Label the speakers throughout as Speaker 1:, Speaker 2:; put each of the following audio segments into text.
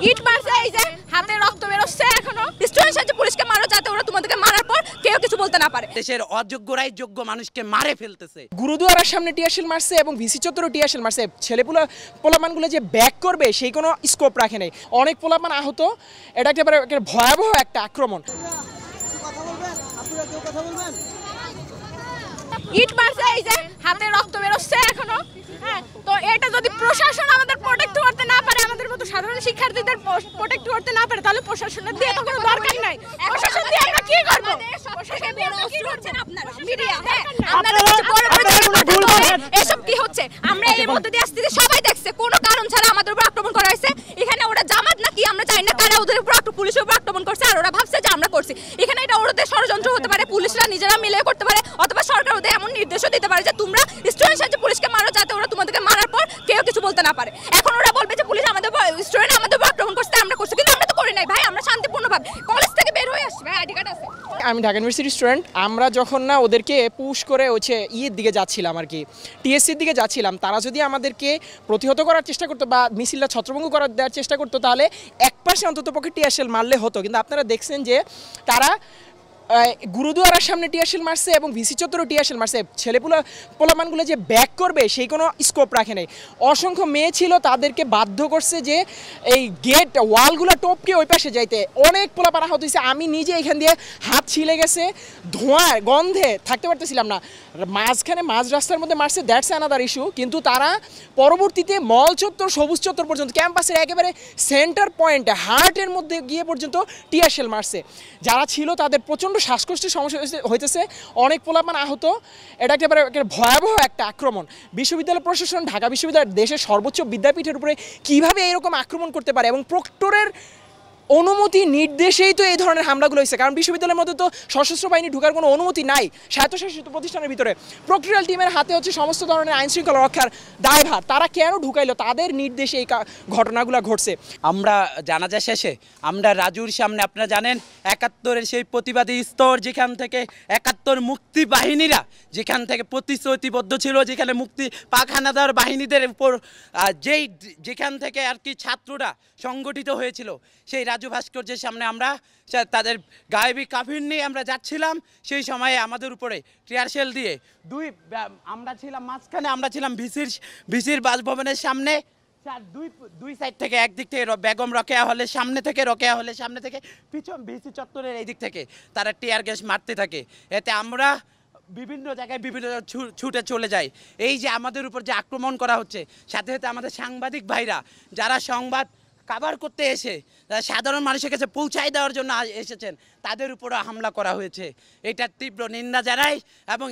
Speaker 1: ইট মারছে, এই যে হাতে রক্ত বেরোচ্ছে এখনো। স্টুডেন্ট সাথে পুলিশকে মারো যাতে ওরা তোমাদেরকে মারার পর কেউ কিছু বলতে না পারে।
Speaker 2: দেশের অযোগ্যরাই যোগ্য মানুষকে মারে ফেলতেছে।
Speaker 3: গুরুদুয়ারার সামনে টিয়ারশেল মারছে এবং ভিসি চত্বরে টিয়ারশেল মারছে। পোলাপানগুলো যে ব্যাক করবে সেই কোনো স্কোপ রাখে নাই। অনেক পোলাপান আহত। এটা একেবারে ভয়াবহ একটা আক্রমণ।
Speaker 1: ইট মারছে, এই যে হাতে রক্ত বেরোচ্ছে এখনো। হ্যাঁ, তো এটা যদি প্রশাসন আমাদের প্রোটেক্ট করতে না পারে, আমাদের মতো সাধারণ শিক্ষার্থীদের প্রোটেক্ট করতে না পারে, তাহলে প্রশাসনের দিয়ে তো কোনো দরকার নাই। প্রশাসন দিয়ে আমরা কি করব? প্রশাসন দিয়ে আমরা কি করছেন আপনারা? মিডিয়া, হ্যাঁ, আপনারা এসব কি হচ্ছে? আমরা এই মধ্যে দিয়ে আসতে সবাই দেখছে, কোনো কারণ ছাড়া আমাদের উপর আক্রমণ করা হয়েছে। এখানে ওরা জামাত নাকি আমরা জানি না কারা ওদের উপর পুলিশের উপর আক্রমণ করছে, আর ওরা ভাবছে যে আমরা করছি। এখানে এটা ওদের ষড়যন্ত্র হতে পারে, পুলিশরা নিজেরা মিলে করতে পারে, অথবা সরকার ওদের এমন নির্দেশও দিতে পারে যে তোমরা স্টুডেন্ট সাথে পুলিশকে মারো যাতে ওরা তোমাদেরকে মারার পর কেউ কিছু বলতে না পারে। এখন ওরা বলবে যে পুলিশ আমাদের স্টুডেন্ট আমাদের উপর আক্রমণ করছে, আমরা করছি, কিন্তু আমরা তো করি নাই ভাই। আমরা শান্তিপূর্ণভাবে কলেজ থেকে বের হয়ে আসছি ভাই, আইডি কার্ড আছে।
Speaker 3: আমি ঢাকা ইউনিভার্সিটির স্টুডেন্ট। আমরা যখন না ওদেরকে পুশ করে হচ্ছে ইয়ের দিকে যাচ্ছিলাম আর কি, টিএসসির দিকে যাচ্ছিলাম, তারা যদি আমাদেরকে প্রতিহত করার চেষ্টা করতো বা মিছিলটা ছত্রভঙ্গ করার দেওয়ার চেষ্টা করতো, তাহলে 1% অন্তত পক্ষে টিয়ারশেল মারলে হতো। কিন্তু আপনারা দেখছেন যে তারা গুরুদুয়ারার সামনে টিয়ারশেল মারছে এবং ভিসি চত্বরে টিয়ারশেল মারছে। পোলাপানগুলো যে ব্যাক করবে সেই কোনো স্কোপ রাখে নাই। অসংখ্য মেয়ে ছিল, তাদেরকে বাধ্য করছে যে এই গেট ওয়ালগুলো টপকে ওই পাশে যাইতে। অনেক পোলাপান আহত হয়েছে। আমি নিজে এখান দিয়ে হাত ছিলে গেছে, ধোঁয়ার গন্ধে থাকতে পারতেছিলাম না। মাঝ রাস্তার মধ্যে মারছে, দ্যাটস অ্যানাদার ইস্যু। কিন্তু তারা পরবর্তীতে মল চত্বর, সবুজ চত্বর পর্যন্ত, ক্যাম্পাসের একেবারে সেন্টার পয়েন্টে, হার্টের মধ্যে গিয়ে পর্যন্ত টিয়ারশেল মারছে। যারা ছিল তাদের প্রচণ্ড শ্বাসকষ্টের সমস্যা হইতেছে, অনেক পোলাপান আহত। এটা একেবারে ভয়াবহ একটা আক্রমণ। বিশ্ববিদ্যালয় প্রশাসন, ঢাকা বিশ্ববিদ্যালয় দেশের সর্বোচ্চ বিদ্যাপীঠের উপরে কিভাবে এরকম আক্রমণ করতে পারে, এবং প্রক্টরের অনুমতি নির্দেশেই তো এই ধরনের হামলাগুলো হয়েছে। কারণ বিশ্ববিদ্যালয়ের মধ্যে তো সশস্ত্র বাহিনী ঢোকার কোনো অনুমতি নাই স্বায়ত্তশাসিত প্রতিষ্ঠানের ভিতরে। প্রক্টোরিয়াল টিমের হাতে হচ্ছে সমস্ত ধরনের আইন শৃঙ্খলা রক্ষার দায়ভার। তারা কেন ঢুকাইলো? তাদের নির্দেশে এই ঘটনাগুলো ঘটছে।
Speaker 2: আমরা জানাজা শেষে আমরা রাজুর সামনে, আপনারা জানেন 71-এর সেই প্রতিবাদী স্তর, যেখান থেকে 71 মুক্তি বাহিনীরা যেখান থেকে প্রতিশ্রুতিবদ্ধ ছিল, যেখানে মুক্তি পাক হানাদার বাহিনীদের উপর যেখান থেকে আর কি ছাত্ররা সংগঠিত হয়েছিল, সেই রাজু ভাস্কর্যের সামনে আমরা তাদের গায়েবী কাফির নিয়ে আমরা যাচ্ছিলাম। সেই সময়ে আমাদের উপরে টিয়ারশেল দিয়ে আমরা ছিলাম মাঝখানে, আমরা ছিলাম ভিসির বাসভবনের সামনে। দুই সাইড থেকে, একদিক থেকে বেগম রোকেয়া হলের সামনে থেকে, রোকেয়া হলের সামনে থেকে, পিছন ভিসি চত্বরের এই দিক থেকে তারা টিয়ার গ্যাস মারতে থাকে। এতে আমরা বিভিন্ন জায়গায় বিভিন্ন ছুটে চলে যাই। এই যে আমাদের উপর যে আক্রমণ করা হচ্ছে, সাথে সাথে আমাদের সাংবাদিক ভাইরা যারা সংবাদ কাভার করতে এসে সাধারণ মানুষের কাছে পৌঁছায় দেওয়ার জন্য এসেছেন, তাদের উপরও হামলা করা হয়েছে। এটার তীব্র নিন্দা জানাই। এবং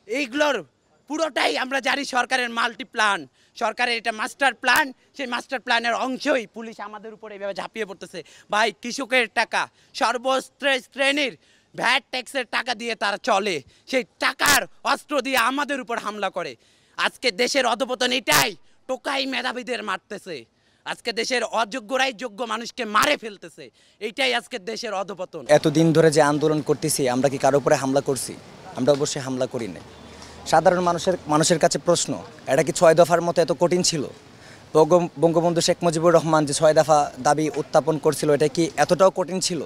Speaker 2: এইগুলোর পুরোটাই আমরা জানি সরকারের প্ল্যান, সরকারের এটা মাস্টার প্ল্যান। সেই মাস্টার প্ল্যানের অংশই পুলিশ আমাদের উপর এইভাবে ঝাঁপিয়ে পড়তেছে। ভাই, কৃষকের টাকা, সর্বশ্রেণীর ভ্যাট ট্যাক্সের টাকা দিয়ে তারা চলে, সেই টাকার অস্ত্র দিয়ে আমাদের উপর হামলা করে। আজকে দেশের অধপতন এটাই, টোকাই মেধাবীদের মারতেছে। আজকে দেশের অযোগ্যরাই যোগ্য মানুষকে মারে ফেলতেছে। এইটাই আজকে দেশের অধপতন।
Speaker 4: এতদিন ধরে যে আন্দোলন করতেছি, আমরা কি কারো উপরে হামলা করছি? আমরা অবশ্যই হামলা করি না। সাধারণ মানুষের কাছে প্রশ্ন, এটা কি 6 দফার মতো এত কঠিন ছিল? বঙ্গবন্ধু শেখ মুজিবুর রহমান যে 6 দফা দাবি উত্থাপন করছিল, এটা কি এতটাও কঠিন ছিল?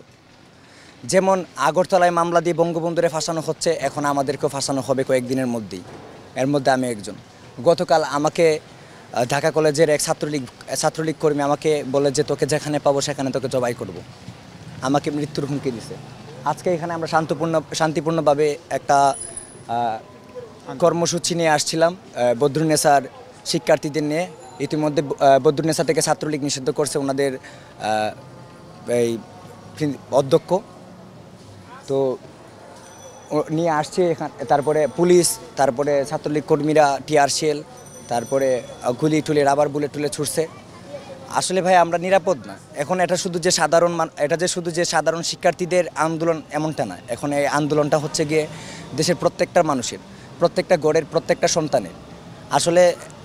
Speaker 4: যেমন আগরতলায় মামলা দিয়ে বঙ্গবন্ধুরে ফাঁসানো হচ্ছে, এখন আমাদেরকেও ফাঁসানো হবে কয়েকদিনের মধ্যেই। এর মধ্যে আমি একজন। গতকাল আমাকে ঢাকা কলেজের এক ছাত্রলীগ কর্মী আমাকে বলে যে তোকে যেখানে পাবো সেখানে তোকে জবাই করব। আমাকে মৃত্যুর হুমকি দিছে। আজকে এখানে আমরা শান্তিপূর্ণভাবে একটা কর্মসূচি নিয়ে আসছিলাম বদরুন্নেসার শিক্ষার্থীদের নিয়ে। ইতিমধ্যে বদরুন্নেসা থেকে ছাত্রলীগ নিষিদ্ধ করছে ওনাদের এই অধ্যক্ষ, তো নিয়ে আসছে এখানে। তারপরে পুলিশ, তারপরে ছাত্রলীগ কর্মীরা টিয়ারশেল, তারপরে গুলি টুলি, রাবার বুলেট টুলে ছুটছে। আসলে ভাই আমরা নিরাপদ না। এখন এটা শুধু যে সাধারণ শিক্ষার্থীদের আন্দোলন এমনটা না। এখন এই আন্দোলনটা হচ্ছে গিয়ে দেশের প্রত্যেকটা মানুষের, প্রত্যেকটা গড়ের, প্রত্যেকটা সন্তানের। আসলে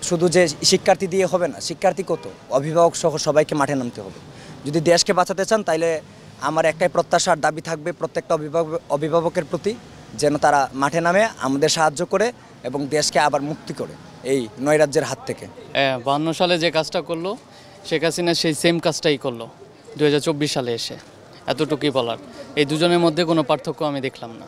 Speaker 4: শুধু যে শিক্ষার্থী দিয়ে হবে না, শিক্ষার্থী কত, অভিভাবক সহ সবাইকে মাঠে নামতে হবে। যদি দেশকে বাঁচাতে চান, তাইলে আমার একটাই প্রত্যাশার দাবি থাকবে প্রত্যেকটা অভিভাবকের প্রতি, যেন তারা মাঠে নামে আমাদের সাহায্য করে এবং দেশকে আবার মুক্তি করে এই নৈরাজ্যের হাত থেকে।
Speaker 5: 52 সালে যে কাজটা করলো, শেখ হাসিনা সেই সেম কাজটাই করলো 2024 সালে এসে, এতটুকুই বলার। এই দুজনের মধ্যে কোনো পার্থক্য আমি দেখলাম না।